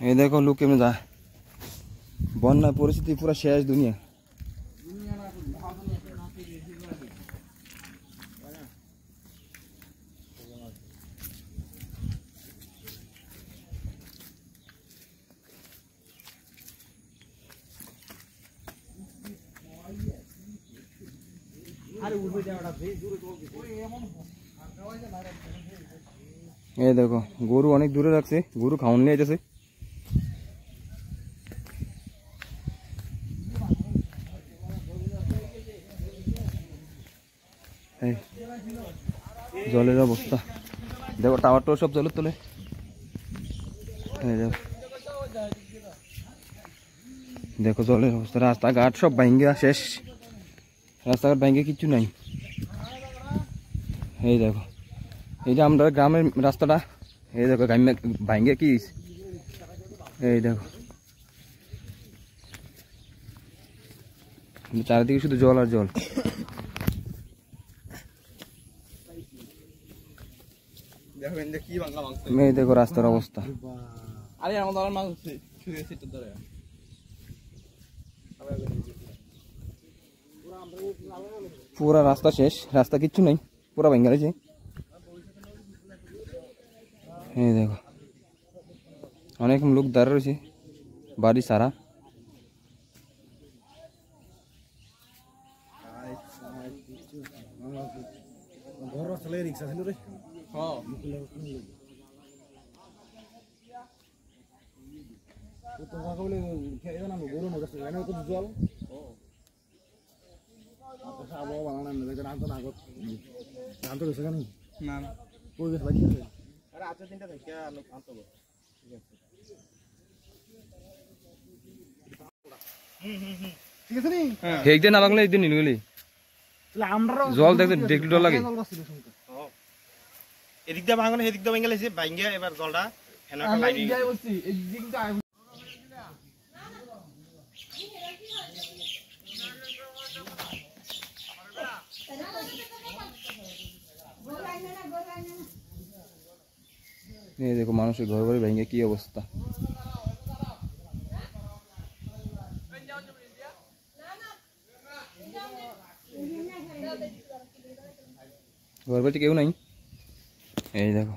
এই দেখো লোক কেমনে যায়, বন্যা পরিস্থিতি পুরো শেষ দুনিয়া। এই দেখো গরু অনেক দূরে রাখছে, গরু খাওয়ান নিয়ে যেতেছে। জলের অবস্থা দেখো, টাওয়ার টাওয়ার সব জলের তলে। দেখো জলের অবস্থা, রাস্তাঘাট সব ভাঙ্গা শেষ, রাস্তাঘাট ভাঙ্গে কিচ্ছু নাই। এই দেখো এইটা আমরা গ্রামের রাস্তাটা, এই দেখো ভাঙ্গে কি, এই দেখো চারিদিকে শুধু জল আর জল। এই দেখো রাস্তার অবস্থা, পুরা রাস্তা শেষ, রাস্তা কিচ্ছু নাই, পুরা ভেঙে গেছে। এই দেখো অনেক লোক দাঁড়িয়ে রয়েছে, বাড়ি সারা। একদিন না বাংলা একদিন নিয়ে গেলি জল দেখতে দেখলে ডর লাগে। এদিক দিয়ে ভাঙলে এদিক দিয়ে ভেঙে গেছে, ভাঙে এবার জলটা এই দেখো মানুষের ঘর বাড়ি ভেঙে কি অবস্থা। ঘর বাড়িতে কেউ নাই, এই দেখো।